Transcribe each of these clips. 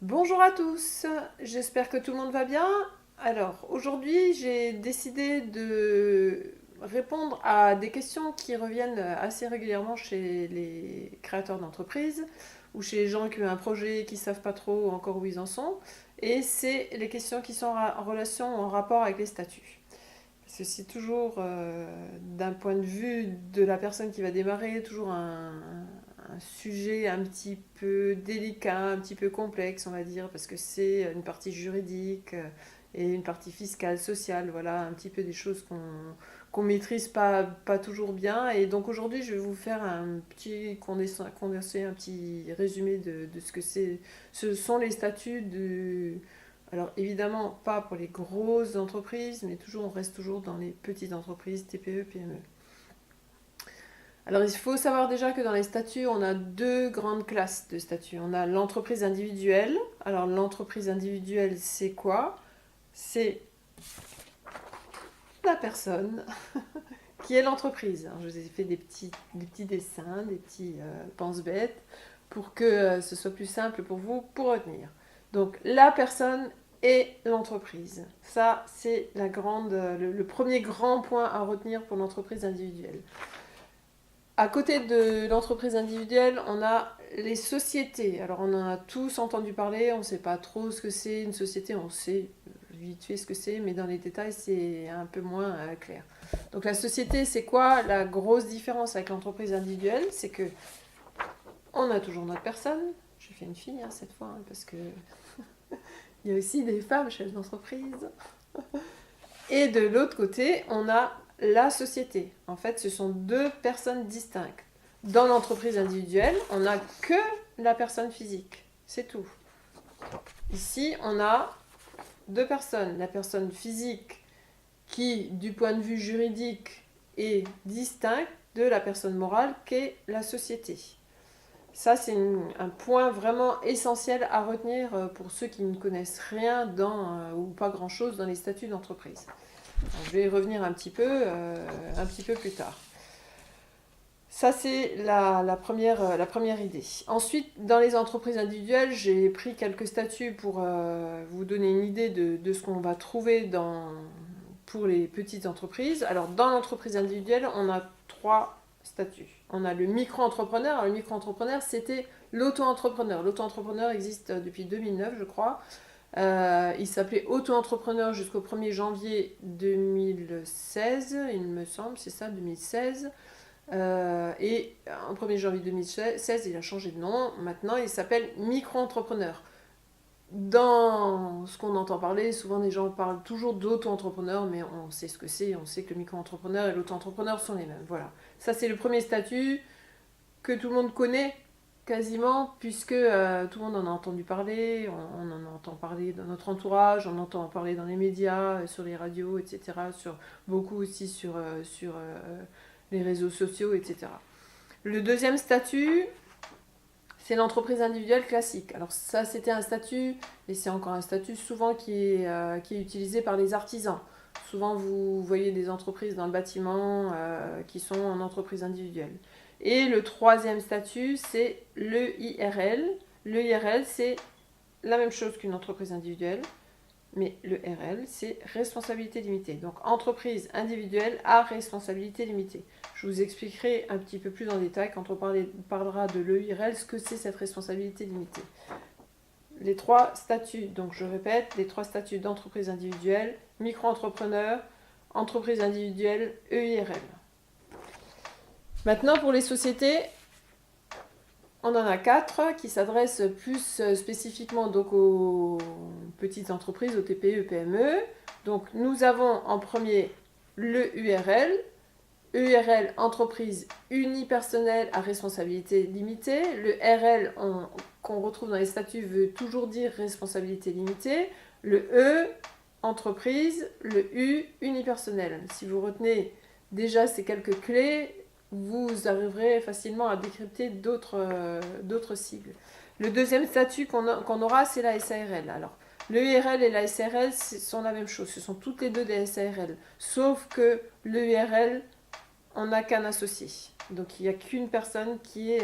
Bonjour à tous, j'espère que tout le monde va bien. Alors aujourd'hui j'ai décidé de répondre à des questions qui reviennent assez régulièrement chez les créateurs d'entreprises ou chez les gens qui ont un projet qui ne savent pas trop encore où ils en sont. Et c'est les questions qui sont en relation, en rapport avec les statuts. Parce que c'est toujours, d'un point de vue de la personne qui va démarrer, toujours un sujet un petit peu délicat, un petit peu complexe, on va dire, parce que c'est une partie juridique et une partie fiscale, sociale, voilà, un petit peu des choses qu'on maîtrise pas toujours bien. Et donc aujourd'hui, je vais vous faire un petit condensé, un petit résumé de ce que c'est. Ce sont les statuts de... Alors évidemment, pas pour les grosses entreprises, mais toujours, on reste toujours dans les petites entreprises, TPE, PME. Alors il faut savoir déjà que dans les statuts, on a deux grandes classes de statuts. On a l'entreprise individuelle. Alors l'entreprise individuelle, c'est quoi? C'est la personne qui est l'entreprise. Alors, je vous ai fait des petits dessins, des petits pense-bêtes pour que ce soit plus simple pour vous pour retenir. Donc la personne et l'entreprise. Ça, c'est le premier grand point à retenir pour l'entreprise individuelle. À côté de l'entreprise individuelle, on a les sociétés. Alors on en a tous entendu parler, on ne sait pas trop ce que c'est une société, on sait vite fait ce que c'est, mais dans les détails c'est un peu moins clair. Donc la société, c'est quoi? La grosse différence avec l'entreprise individuelle, c'est que on a toujours notre personne. J'ai fait une fille cette fois, parce que il y a aussi des femmes chefs d'entreprise. Et de l'autre côté, on a la société. En fait, ce sont deux personnes distinctes. Dans l'entreprise individuelle, on n'a que la personne physique. C'est tout. Ici, on a deux personnes. La personne physique qui, du point de vue juridique, est distincte de la personne morale qu'est la société. Ça, c'est un point vraiment essentiel à retenir pour ceux qui ne connaissent rien ou pas grand-chose dans les statuts d'entreprise. Je vais y revenir un petit peu plus tard. Ça, c'est la première idée. Ensuite, dans les entreprises individuelles, j'ai pris quelques statuts pour vous donner une idée de ce qu'on va trouver pour les petites entreprises. Alors, dans l'entreprise individuelle, on a trois statuts. On a le micro-entrepreneur. Alors, le micro-entrepreneur, c'était l'auto-entrepreneur. L'auto-entrepreneur existe depuis 2009, je crois. Il s'appelait auto-entrepreneur jusqu'au 1er janvier 2016, il me semble, c'est ça, 2016. Et en 1er janvier 2016, il a changé de nom. Maintenant, il s'appelle micro-entrepreneur. Dans ce qu'on entend parler, souvent des gens parlent toujours d'auto-entrepreneur, mais on sait ce que c'est, on sait que le micro-entrepreneur et l'auto-entrepreneur sont les mêmes. Voilà. Ça, c'est le premier statut que tout le monde connaît quasiment, puisque tout le monde en a entendu parler, on en entend parler dans notre entourage, on entend parler dans les médias, sur les radios, etc., beaucoup aussi sur les réseaux sociaux, etc. Le deuxième statut, c'est l'entreprise individuelle classique. Alors ça, c'était un statut, et c'est encore un statut souvent qui est utilisé par les artisans. Souvent, vous voyez des entreprises dans le bâtiment qui sont en entreprise individuelle. Et le troisième statut, c'est l'EIRL. L'EIRL, c'est la même chose qu'une entreprise individuelle, mais le RL, c'est responsabilité limitée. Donc entreprise individuelle à responsabilité limitée. Je vous expliquerai un petit peu plus en détail quand on parlera de l'EIRL ce que c'est cette responsabilité limitée. Les trois statuts, donc je répète, les trois statuts d'entreprise individuelle, micro-entrepreneur, entreprise individuelle, EIRL. Maintenant pour les sociétés, on en a quatre qui s'adressent plus spécifiquement donc aux petites entreprises, aux TPE, PME. Donc nous avons en premier le URL, EURL entreprise unipersonnelle à responsabilité limitée. Le RL qu'on retrouve dans les statuts veut toujours dire responsabilité limitée. Le E entreprise, le U unipersonnel. Si vous retenez déjà ces quelques clés, vous arriverez facilement à décrypter d'autres sigles. Le deuxième statut qu'on aura, c'est la SARL. Alors, le URL et la SARL sont la même chose, ce sont toutes les deux des SARL, sauf que le URL, on n'a qu'un associé. Donc il n'y a qu'une personne qui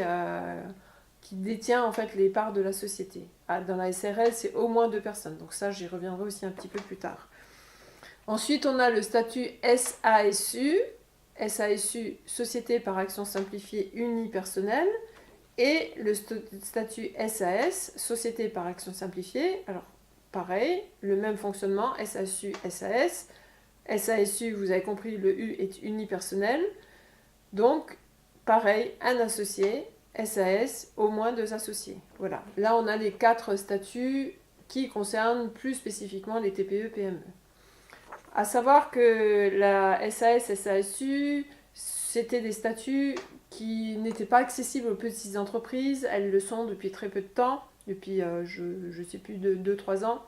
qui détient en fait les parts de la société. Dans la SARL, c'est au moins 2 personnes. Donc ça, j'y reviendrai aussi un petit peu plus tard. Ensuite, on a le statut SASU. SASU, Société par action simplifiée unipersonnelle. Et le statut SAS, Société par action simplifiée. Alors, pareil, le même fonctionnement, SASU, SAS. SASU, vous avez compris, le U est unipersonnel. Donc, pareil, un associé, SAS, au moins 2 associés. Voilà. Là, on a les 4 statuts qui concernent plus spécifiquement les TPE-PME. À savoir que la SAS, SASU, c'était des statuts qui n'étaient pas accessibles aux petites entreprises. Elles le sont depuis très peu de temps, depuis, je ne sais plus, 2-3 ans.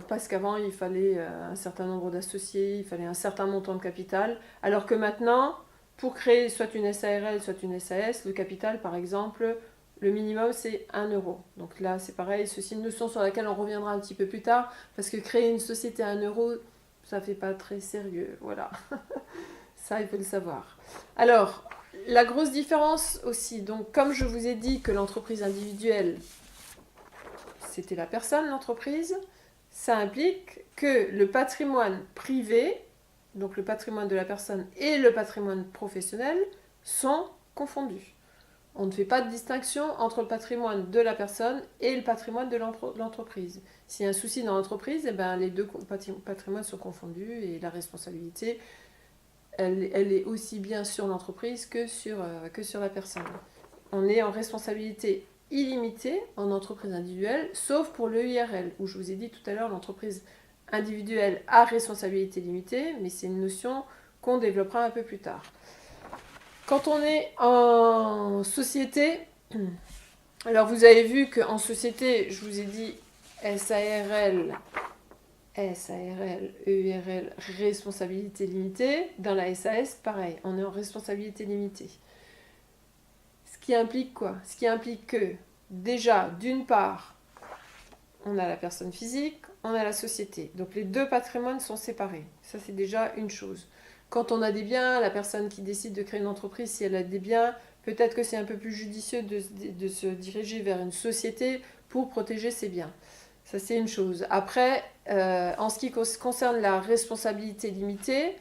Parce qu'avant, il fallait un certain nombre d'associés, il fallait un certain montant de capital. Alors que maintenant, pour créer soit une SARL, soit une SAS, le capital, par exemple, le minimum, c'est 1 euro. Donc là, c'est pareil, ceci est une notion sur laquelle on reviendra un petit peu plus tard, parce que créer une société à 1 euro, ça ne fait pas très sérieux. Voilà. Ça, il faut le savoir. Alors, la grosse différence aussi, donc comme je vous ai dit que l'entreprise individuelle, c'était la personne, l'entreprise, ça implique que le patrimoine privé, donc le patrimoine de la personne et le patrimoine professionnel, sont confondus. On ne fait pas de distinction entre le patrimoine de la personne et le patrimoine de l'entreprise. S'il y a un souci dans l'entreprise, eh ben, les deux patrimoines sont confondus et la responsabilité, elle est aussi bien sur l'entreprise que sur la personne. On est en responsabilité illimitée en entreprise individuelle, sauf pour l'EIRL, où je vous ai dit tout à l'heure, l'entreprise individuelle a responsabilité limitée, mais c'est une notion qu'on développera un peu plus tard. Quand on est en société, alors vous avez vu qu'en société, je vous ai dit SARL, EIRL, responsabilité limitée. Dans la SAS, pareil, on est en responsabilité limitée. Ce qui implique quoi? Ce qui implique que, déjà, d'une part, on a la personne physique, on a la société. Donc les deux patrimoines sont séparés. Ça, c'est déjà une chose. Quand on a des biens, la personne qui décide de créer une entreprise, si elle a des biens, peut-être que c'est un peu plus judicieux de se diriger vers une société pour protéger ses biens. Ça, c'est une chose. Après, en ce qui concerne la responsabilité limitée,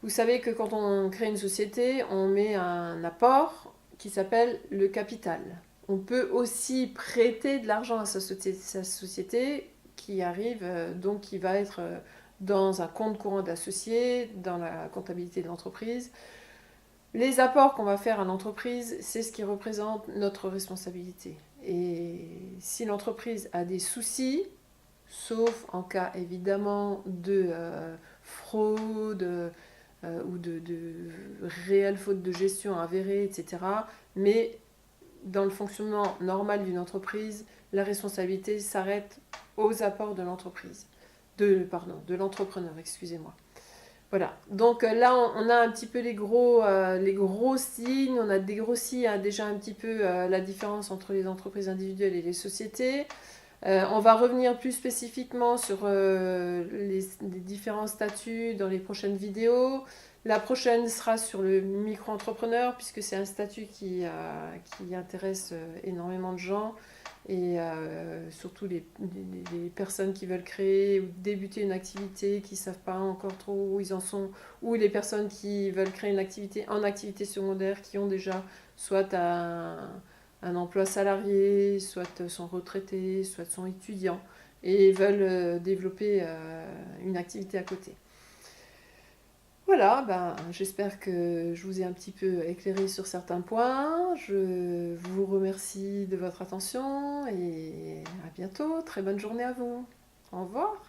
vous savez que quand on crée une société, on met un apport qui s'appelle le capital. On peut aussi prêter de l'argent à sa société qui arrive, donc qui va être dans un compte courant d'associé, dans la comptabilité de l'entreprise. Les apports qu'on va faire à l'entreprise, c'est ce qui représente notre responsabilité. Et si l'entreprise a des soucis, sauf en cas évidemment de fraude ou de réelle faute de gestion avérée, etc., mais dans le fonctionnement normal d'une entreprise, la responsabilité s'arrête aux apports de l'entreprise. De l'entrepreneur, excusez-moi. Voilà, donc là on a un petit peu les gros signes, on a dégrossi déjà un petit peu la différence entre les entreprises individuelles et les sociétés. On va revenir plus spécifiquement sur les différents statuts dans les prochaines vidéos. La prochaine sera sur le micro-entrepreneur, puisque c'est un statut qui intéresse énormément de gens, et surtout les personnes qui veulent créer ou débuter une activité, qui ne savent pas encore trop où ils en sont, ou les personnes qui veulent créer une activité en activité secondaire, qui ont déjà soit un emploi salarié, soit sont retraités, soit sont étudiants, et veulent développer une activité à côté. Voilà, j'espère que je vous ai un petit peu éclairé sur certains points. Je vous remercie de votre attention et à bientôt. Très bonne journée à vous. Au revoir.